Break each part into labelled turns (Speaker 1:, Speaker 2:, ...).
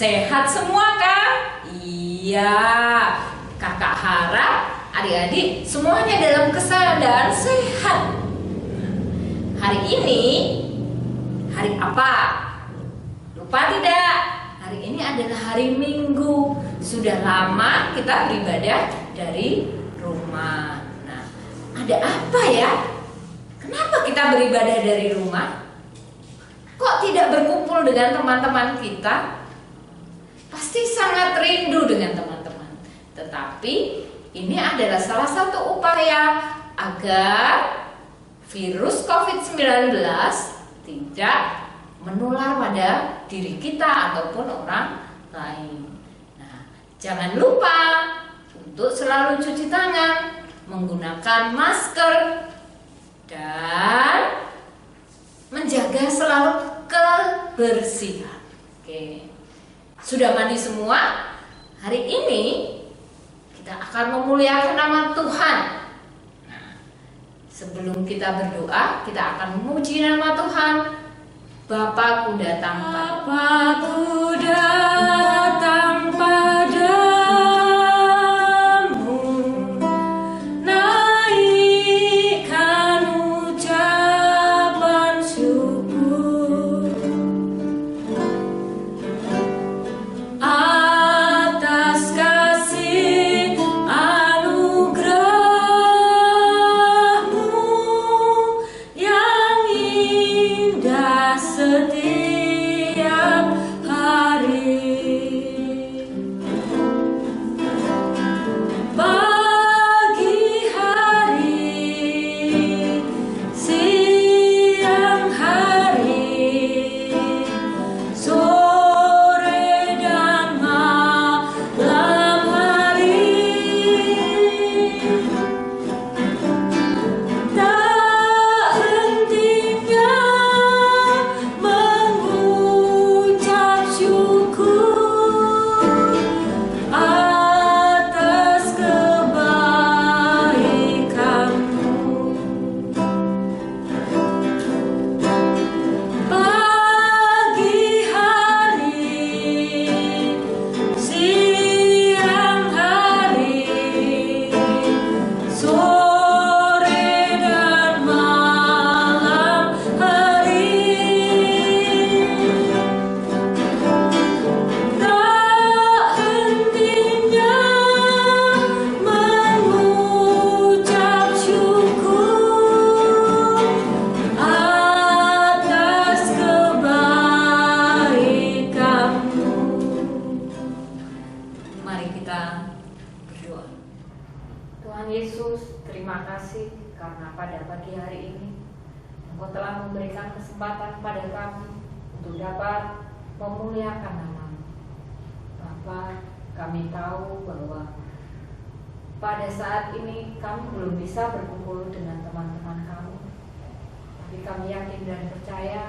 Speaker 1: Sehat semua kan? Iya, kakak harap adik-adik semuanya dalam keadaan sehat. Hari ini, hari apa? Lupa tidak? Hari ini adalah hari Minggu. Sudah lama kita beribadah dari rumah. Nah, ada apa ya? Kenapa kita beribadah dari rumah? Kok tidak berkumpul dengan teman-teman kita? Pasti sangat rindu dengan teman-teman. Tetapi ini adalah salah satu upaya agar virus COVID-19 tidak menular pada diri kita ataupun orang lain. Nah, jangan lupa untuk selalu cuci tangan, menggunakan masker, dan menjaga selalu kebersihan. Oke. Sudah mandi semua? Hari ini kita akan memuliakan nama Tuhan. Nah, sebelum kita berdoa, kita akan memuji nama Tuhan. Bapa, Ku datang padamu.
Speaker 2: Bapa, Ku datang padamu, naikkan ucapan syukur atas kasih anugerah-Mu yang indah setiap hari. Pagi hari, siang hari, sore dan malam hari, tak hentinya mengucap syukur atas kebaikan-Mu. Pagi hari, siang hari, sore dan malam hari, tak hentinya mengucap syukur atas kebaikan-Mu.
Speaker 1: Mari kita berdoa. Tuhan Yesus, terima kasih karena pada pagi hari ini Engkau telah memberikan kesempatan pada kami untuk dapat memuliakan nama-Mu. Bapa, kami tahu bahwa pada saat ini kami belum bisa berkumpul dengan teman-teman kami, tapi kami yakin dan percaya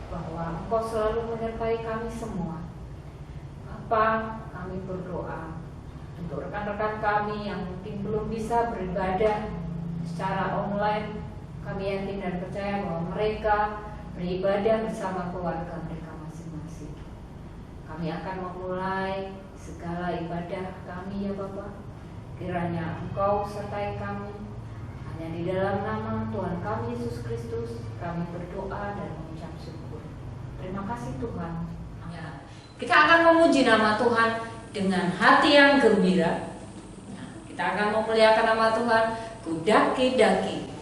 Speaker 1: bahwa Engkau selalu menyertai kami semua. Bapa, kami berdoa untuk rekan-rekan kami yang mungkin belum bisa beribadah secara online. Kami yakin dan percaya bahwa mereka beribadah bersama keluarga mereka masing-masing. Kami akan memulai segala ibadah kami, ya Bapa. Kiranya Engkau sertai kami. Hanya di dalam nama Tuhan kami Yesus Kristus kami berdoa dan mengucap syukur. Terima kasih Tuhan. Ya, kita akan memuji nama Tuhan dengan hati yang gembira. Nah, kita akan memuliakan nama Tuhan. Ku daki-daki.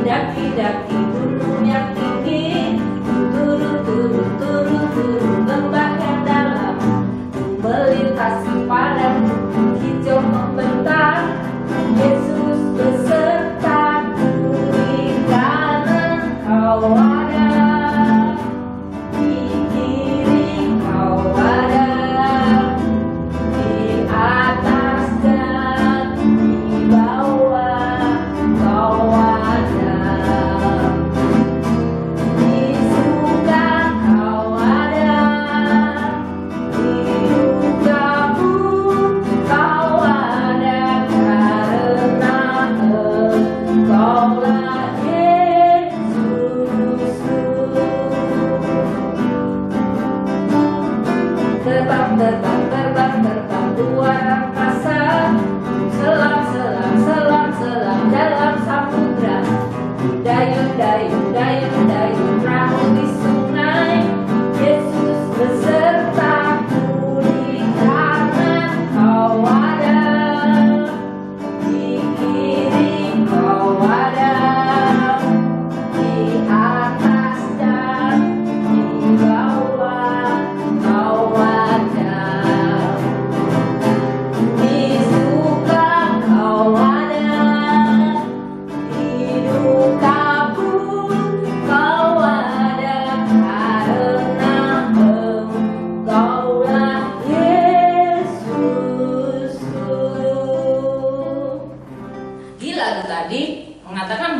Speaker 1: Daki-daki gunung yang tinggi, turun lembah yang dalam, melintasi padang hijau membentang. Yesus besertaku di kanan Kau ada, di kiri Kau ada, di atas dan di bawah Kau ada.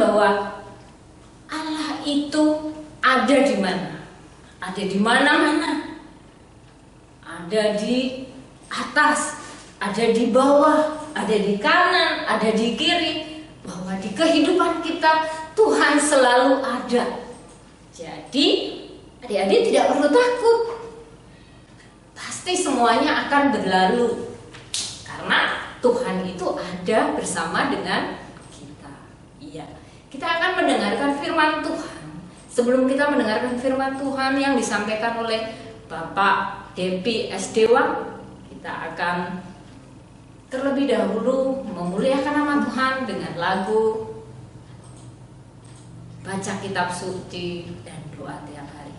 Speaker 1: bahwa Allah itu ada di mana? Ada di mana-mana. Ada di atas, ada di bawah, ada di kanan, ada di kiri. Bahwa di kehidupan kita Tuhan selalu ada. Jadi adik-adik tidak perlu takut. Pasti semuanya akan berlalu. Karena Tuhan itu ada bersama dengan kita. Iya. Kita akan mendengarkan firman Tuhan. Sebelum kita mendengarkan firman Tuhan yang disampaikan oleh Bapak Depi S. Dewa, kita akan terlebih dahulu memuliakan nama Tuhan dengan lagu, baca kitab suci, dan doa tiap hari.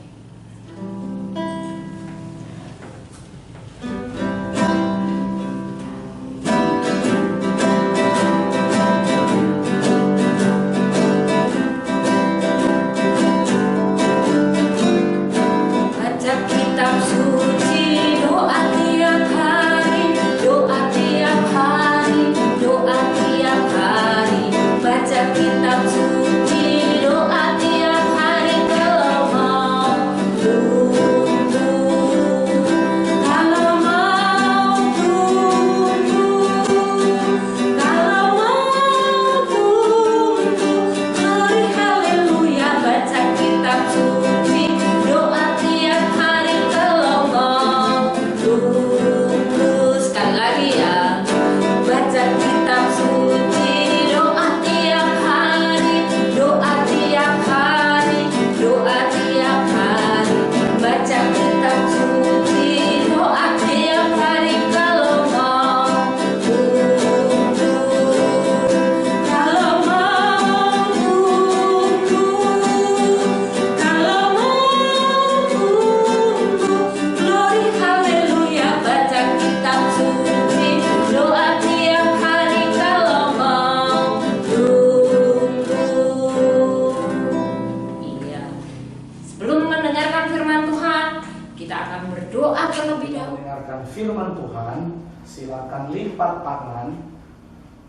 Speaker 3: Firman Tuhan, silakan lipat tangan,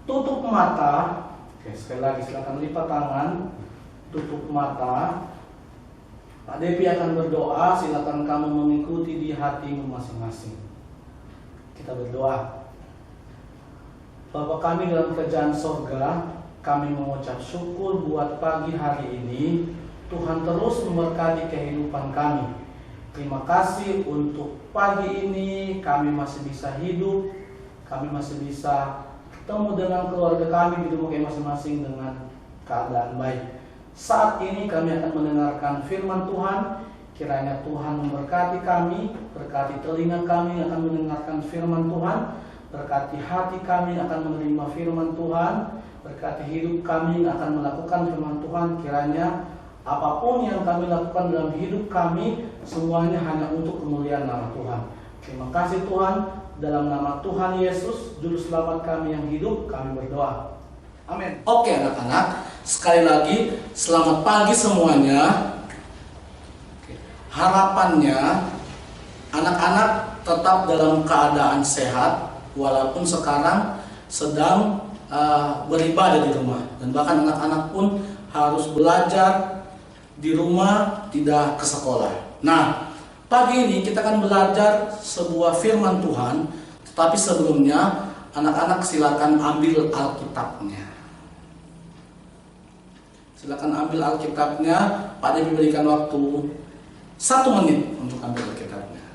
Speaker 3: tutup mata. Oke, sekali lagi silakan lipat tangan, tutup mata. Pak Depi akan berdoa, silakan kamu mengikuti di hatimu masing-masing. Kita berdoa. Bapa kami dalam kerajaan sorga, kami mengucap syukur buat pagi hari ini. Tuhan terus memberkati kehidupan kami. Terima kasih untuk pagi ini kami masih bisa hidup, kami masih bisa ketemu dengan keluarga kami di rumah masing-masing dengan keadaan baik. Saat ini kami akan mendengarkan firman Tuhan. Kiranya Tuhan memberkati kami, berkati telinga kami akan mendengarkan firman Tuhan, berkati hati kami akan menerima firman Tuhan, berkati hidup kami akan melakukan firman Tuhan. Kiranya apapun yang kami lakukan dalam hidup kami, semuanya hanya untuk kemuliaan nama Tuhan. Terima kasih Tuhan, dalam nama Tuhan Yesus, Juru Selamat kami yang hidup, kami berdoa. Amin. Oke anak-anak, sekali lagi selamat pagi semuanya. Harapannya anak-anak tetap dalam keadaan sehat, walaupun sekarang sedang beribadah di rumah. Dan bahkan anak-anak pun harus belajar di rumah, tidak ke sekolah. Nah, pagi ini kita akan belajar sebuah firman Tuhan. Tetapi sebelumnya, anak-anak silakan ambil Alkitabnya. Silakan ambil Alkitabnya. Pak Depi berikan waktu 1 menit untuk ambil Alkitabnya.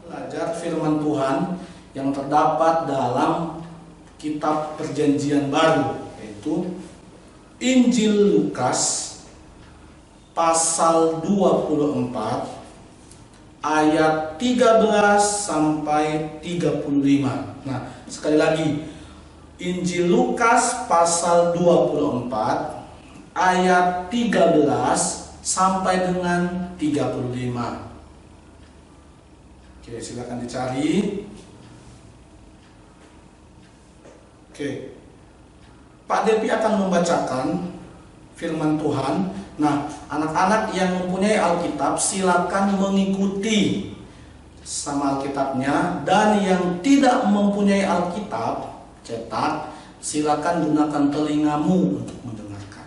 Speaker 3: Belajar firman Tuhan yang terdapat dalam kitab Perjanjian Baru, yaitu Injil Lukas pasal 24 ayat 13 sampai 35. Nah, sekali lagi, Injil Lukas pasal 24 ayat 13 sampai dengan 35. Oke, silakan dicari. Oke. Pak Depi akan membacakan firman Tuhan. Nah, anak-anak yang mempunyai Alkitab silakan mengikuti sama Alkitabnya, dan yang tidak mempunyai Alkitab cetak, silakan gunakan telingamu untuk mendengarkan.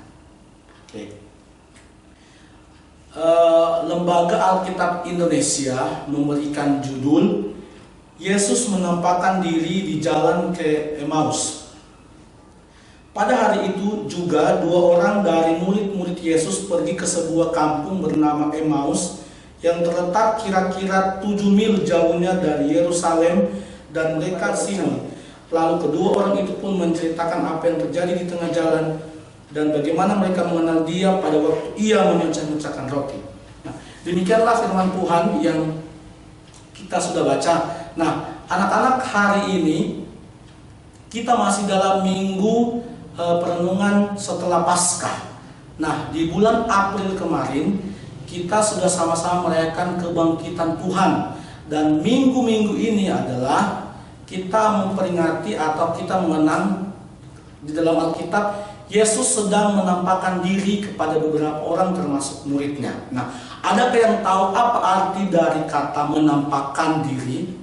Speaker 3: Oke. Lembaga Alkitab Indonesia memberikan judul Yesus menampakkan diri di jalan ke Emmaus. Pada hari itu juga 2 orang dari murid-murid Yesus pergi ke sebuah kampung bernama Emmaus yang terletak kira-kira 7 mil jauhnya dari Yerusalem dan mereka sini. Lalu kedua orang itu pun menceritakan apa yang terjadi di tengah jalan dan bagaimana mereka mengenal Dia pada waktu Ia memecah-mecahkan roti. Nah, demikianlah firman Tuhan yang kita sudah baca. Nah, anak-anak, hari ini kita masih dalam minggu perenungan setelah Paskah. Nah, di bulan April kemarin kita sudah sama-sama merayakan kebangkitan Tuhan, dan minggu-minggu ini adalah kita memperingati atau kita mengenang di dalam Alkitab Yesus sedang menampakkan diri kepada beberapa orang termasuk muridnya. Nah, adakah yang tahu apa arti dari kata menampakkan diri?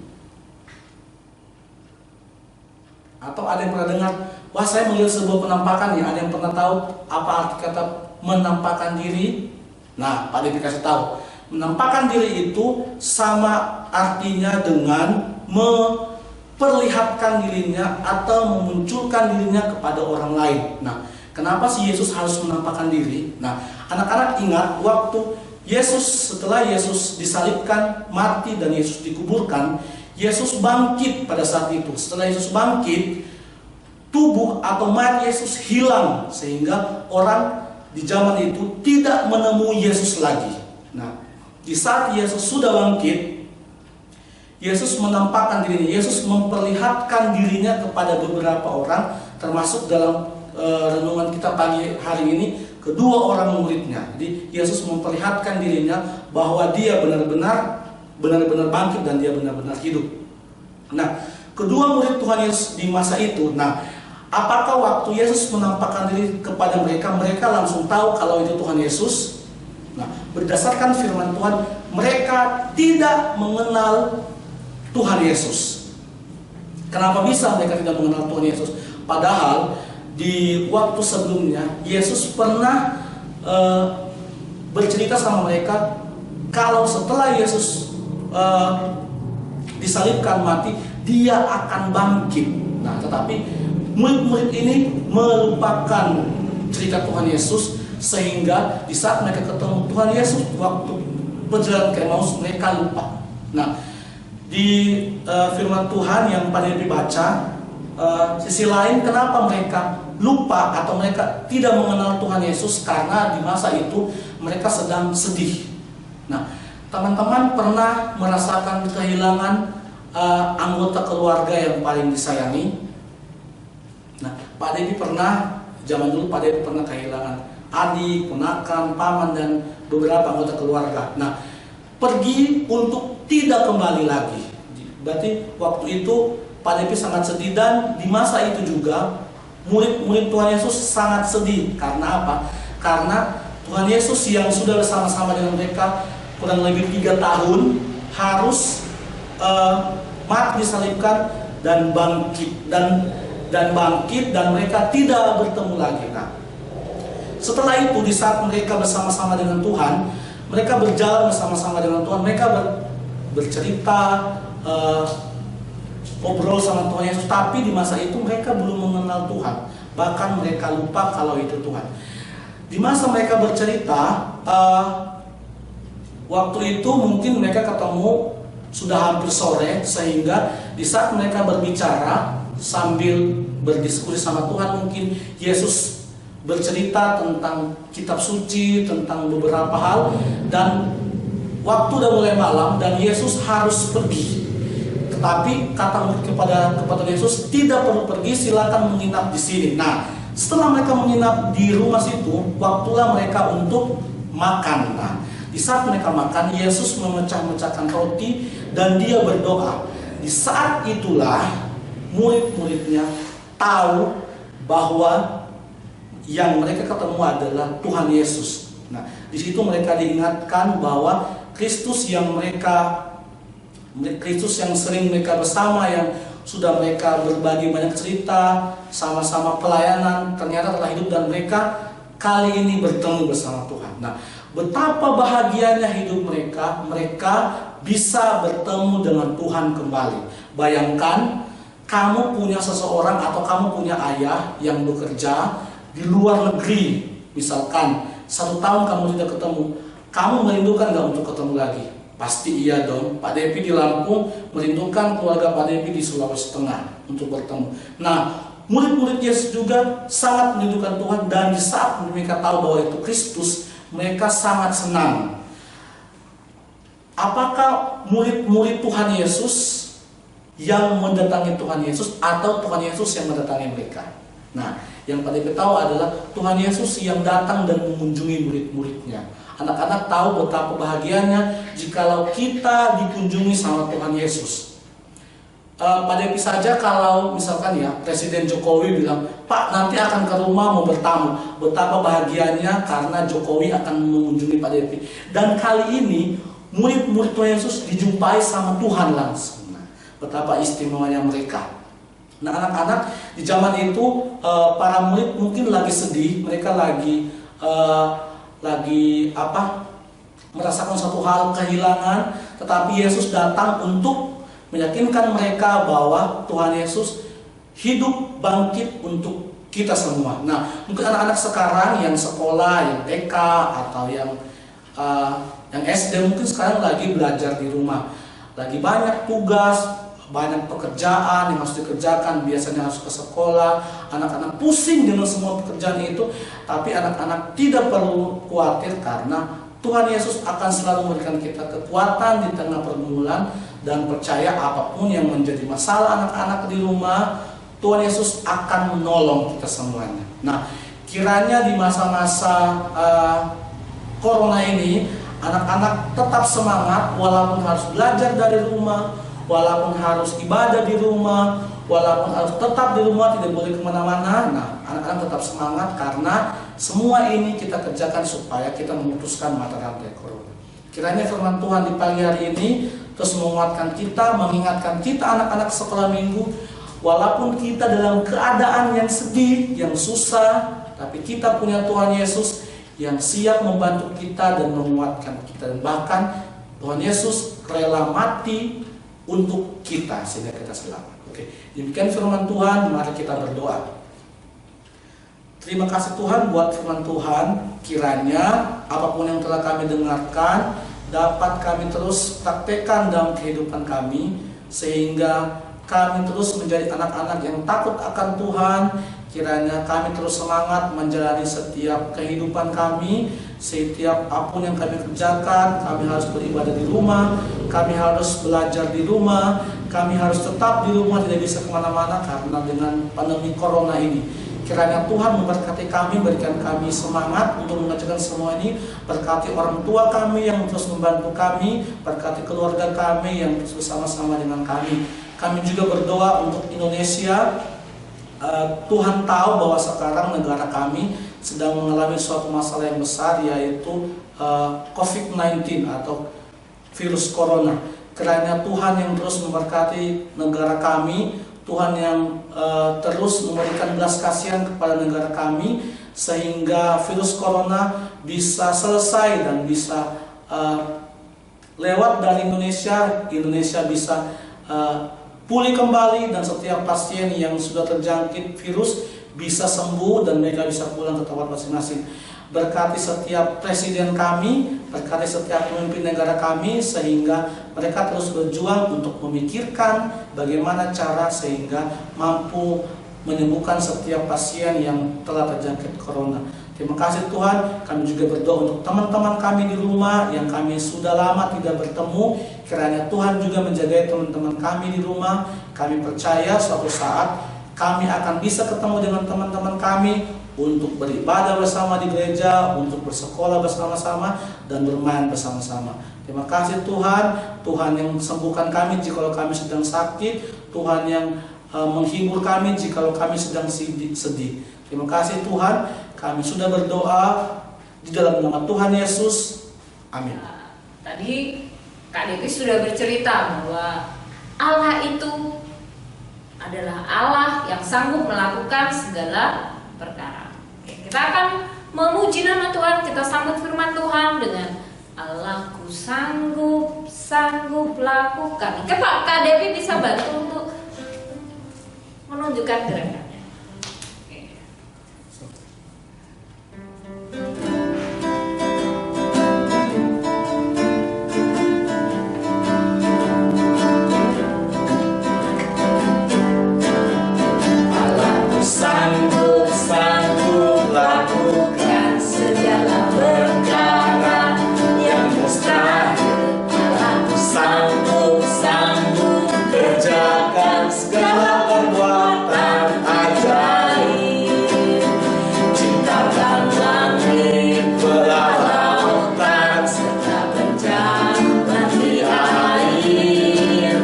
Speaker 3: Atau ada yang pernah dengar, wah saya melihat sebuah penampakan ya? Ada yang pernah tahu apa arti kata menampakkan diri? Nah, Pak Devi kasih tahu. Menampakkan diri itu sama artinya dengan memperlihatkan dirinya atau memunculkan dirinya kepada orang lain. Nah, kenapa sih Yesus harus menampakkan diri? Nah, anak-anak ingat waktu setelah Yesus disalibkan, mati, dan Yesus dikuburkan, Yesus bangkit pada saat itu. Setelah Yesus bangkit, tubuh atau mayat Yesus hilang sehingga orang di zaman itu tidak menemui Yesus lagi. Nah, di saat Yesus sudah bangkit, Yesus menampakkan dirinya. Yesus memperlihatkan dirinya kepada beberapa orang, termasuk dalam renungan kita pagi hari ini kedua orang muridnya. Jadi Yesus memperlihatkan dirinya bahwa Dia benar-benar bangkit dan Dia benar-benar hidup. Nah, kedua murid Tuhan Yesus di masa itu, nah, apakah waktu Yesus menampakkan diri kepada mereka, mereka langsung tahu kalau itu Tuhan Yesus? Nah, berdasarkan firman Tuhan, mereka tidak mengenal Tuhan Yesus. Kenapa bisa mereka tidak mengenal Tuhan Yesus? Padahal di waktu sebelumnya Yesus pernah bercerita sama mereka kalau setelah Yesus disalibkan mati, Dia akan bangkit. Nah, tetapi murid-murid ini melupakan cerita Tuhan Yesus, sehingga di saat mereka ketemu Tuhan Yesus waktu berjalan ke Emmaus, mereka lupa. Nah, di firman Tuhan yang pada dibaca, sisi lain kenapa mereka lupa atau mereka tidak mengenal Tuhan Yesus, karena di masa itu mereka sedang sedih. Nah, teman-teman pernah merasakan kehilangan anggota keluarga yang paling disayangi? Nah, Pak Devi pernah, zaman dulu Pak Devi pernah kehilangan adik, ponakan, paman, dan beberapa anggota keluarga. Nah, pergi untuk tidak kembali lagi. Berarti waktu itu Pak Devi sangat sedih, dan di masa itu juga murid-murid Tuhan Yesus sangat sedih. Karena apa? Karena Tuhan Yesus yang sudah bersama-sama dengan mereka kurang lebih 3 tahun harus mati disalibkan dan bangkit dan mereka tidak bertemu lagi. Nah, setelah itu di saat mereka bersama-sama dengan Tuhan, mereka berjalan bersama-sama dengan Tuhan, mereka bercerita, ngobrol sama Tuhan Yesus, tapi di masa itu mereka belum mengenal Tuhan, bahkan mereka lupa kalau itu Tuhan. Di masa mereka bercerita, waktu itu mungkin mereka ketemu sudah hampir sore, sehingga di saat mereka berbicara sambil berdiskusi sama Tuhan, mungkin Yesus bercerita tentang kitab suci, tentang beberapa hal, dan waktu udah mulai malam dan Yesus harus pergi. Tetapi kata murid kepada Yesus, tidak perlu pergi, silakan menginap di sini. Nah, setelah mereka menginap di rumah situ, waktulah mereka untuk makan. Nah, di saat mereka makan, Yesus memecah-mecahkan roti dan Dia berdoa. Di saat itulah murid-muridnya tahu bahwa yang mereka ketemu adalah Tuhan Yesus. Nah, di situ mereka diingatkan bahwa Kristus yang sering mereka bersama, yang sudah mereka berbagi banyak cerita, sama-sama pelayanan, ternyata telah hidup dan mereka kali ini bertemu bersama Tuhan. Nah, betapa bahagianya hidup mereka, mereka bisa bertemu dengan Tuhan kembali. Bayangkan, kamu punya seseorang atau kamu punya ayah yang bekerja di luar negeri, misalkan 1 tahun kamu tidak ketemu, kamu merindukan gak untuk ketemu lagi? Pasti iya dong. Pak Depi di Lampung merindukan keluarga Pak Depi di Sulawesi Tengah untuk bertemu. Nah, murid-murid Yesus juga sangat merindukan Tuhan, dan di saat mereka tahu bahwa itu Kristus, mereka sangat senang. Apakah murid-murid Tuhan Yesus yang mendatangi Tuhan Yesus atau Tuhan Yesus yang mendatangi mereka? Nah, yang Pak Depi tahu adalah Tuhan Yesus yang datang dan mengunjungi murid-muridnya. Anak-anak tahu betapa bahagianya jikalau kita dikunjungi sama Tuhan Yesus. Pak Depi saja kalau misalkan ya Presiden Jokowi bilang, Pak nanti akan ke rumah mau bertamu, betapa bahagianya karena Jokowi akan mengunjungi Pak Depi. Dan kali ini murid-murid Tuhan Yesus dijumpai sama Tuhan langsung. Nah, betapa istimewanya mereka. Nah, anak-anak di zaman itu para murid mungkin lagi sedih, mereka lagi merasakan suatu hal kehilangan, tetapi Yesus datang untuk meyakinkan mereka bahwa Tuhan Yesus hidup bangkit untuk kita semua. Nah, mungkin anak-anak sekarang yang sekolah, yang TK atau yang SD mungkin sekarang lagi belajar di rumah, lagi banyak tugas, banyak pekerjaan yang harus dikerjakan, biasanya harus ke sekolah, anak-anak pusing dengan semua pekerjaan itu, tapi anak-anak tidak perlu khawatir karena Tuhan Yesus akan selalu memberikan kita kekuatan di tengah pergumulan, dan percaya apapun yang menjadi masalah anak-anak di rumah, Tuhan Yesus akan menolong kita semuanya. Nah, kiranya di masa-masa Corona ini, anak-anak tetap semangat walaupun harus belajar dari rumah, walaupun harus ibadah di rumah, walaupun harus tetap di rumah, tidak boleh kemana-mana. Nah, anak-anak tetap semangat karena semua ini kita kerjakan supaya kita memutuskan mata rantai corona. Kiranya firman Tuhan di pagi hari ini terus menguatkan kita, mengingatkan kita anak-anak sekolah minggu, walaupun kita dalam keadaan yang sedih, yang susah, tapi kita punya Tuhan Yesus yang siap membantu kita dan menguatkan kita. Dan bahkan Tuhan Yesus rela mati untuk kita sehingga kita selamat. Oke, demikian firman Tuhan, mari kita berdoa. Terima kasih Tuhan buat firman Tuhan. Kiranya apapun yang telah kami dengarkan dapat kami terus praktekkan dalam kehidupan kami, sehingga kami terus menjadi anak-anak yang takut akan Tuhan. Kiranya kami terus semangat menjalani setiap kehidupan kami, setiap apapun yang kami kerjakan. Kami harus beribadah di rumah, kami harus belajar di rumah, kami harus tetap di rumah, tidak bisa kemana-mana karena dengan pandemi corona ini. Kiranya Tuhan memberkati kami, berikan kami semangat untuk mengerjakan semua ini. Berkati orang tua kami yang terus membantu kami, berkati keluarga kami yang terus bersama-sama dengan kami. Kami juga berdoa untuk Indonesia. Tuhan tahu bahwa sekarang negara kami sedang mengalami suatu masalah yang besar, yaitu COVID-19 atau virus corona. Kiranya Tuhan yang terus memberkati negara kami, Tuhan yang terus memberikan belas kasihan kepada negara kami, sehingga virus corona bisa selesai dan bisa lewat dari Indonesia. Indonesia bisa pulih kembali, dan setiap pasien yang sudah terjangkit virus bisa sembuh dan mereka bisa pulang ke tempat masing-masing. Berkati setiap presiden kami, berkati setiap pemimpin negara kami, sehingga mereka terus berjuang untuk memikirkan bagaimana cara sehingga mampu menyembuhkan setiap pasien yang telah terjangkit corona. Terima kasih Tuhan. Kami juga berdoa untuk teman-teman kami di rumah yang kami sudah lama tidak bertemu. Kiranya Tuhan juga menjaga teman-teman kami di rumah. Kami percaya suatu saat kami akan bisa ketemu dengan teman-teman kami untuk beribadah bersama di gereja, untuk bersekolah bersama-sama, dan bermain bersama-sama. Terima kasih Tuhan. Tuhan yang sembuhkan kami jikalau kami sedang sakit. Tuhan yang menghibur kami jikalau kami sedang sedih. Terima kasih Tuhan. Kami sudah berdoa di dalam nama Tuhan Yesus. Amin.
Speaker 1: Tadi Kak Devi sudah bercerita bahwa Allah itu adalah Allah yang sanggup melakukan segala perkara. Oke, kita akan memuji nama Tuhan, kita sambut firman Tuhan dengan Allahku sanggup, sanggup lakukan. Kak Devi bisa bantu untuk menunjukkan gerakannya.
Speaker 4: Sanggup lakukan segala perkara yang mustahil. Aku sanggup kerjakan segala perbuatan ajaib. Ciptakan langit, belah lautan, serta berjalan di air.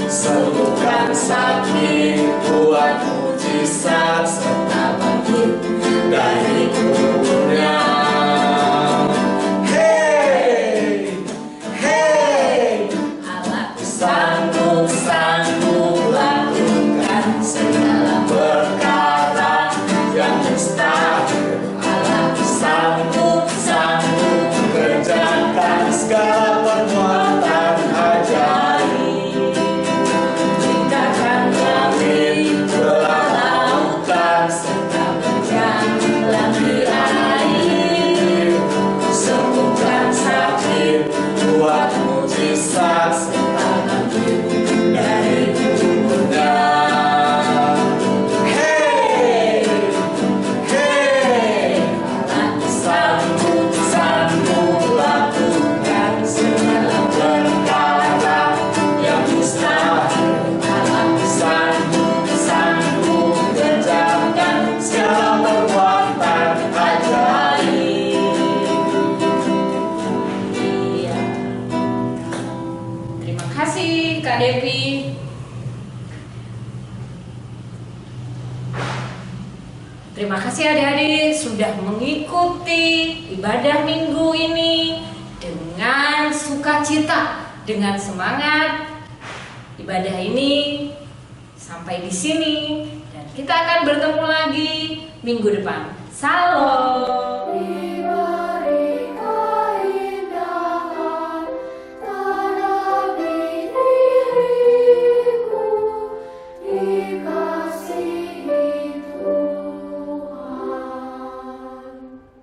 Speaker 4: Sembuhkan sakit, buat mujizat, serta bangkit dari kuburnya. Hey, hey,
Speaker 1: Allahku
Speaker 4: sanggup lakukan segala perkara yang mustahil. Allahku sanggup kerjakan segala perbuatan ajaib. Ciptakan langit, belah lautan, serta berjalan di air. Sembuhkan sakit, buat mujizat, serta bangkit dari kuburnya. Hey, hey, aku sanggup lakukan segala perkara yang mustahil. Aku sanggup kerjakan segala perbuatan ajaib.
Speaker 1: Iya. Terima kasih Kak Devi. Terima kasih adik-adik sudah mengikuti ibadah minggu ini dengan sukacita, dengan semangat. Ibadah ini sampai di sini dan kita akan bertemu lagi minggu depan. Salam.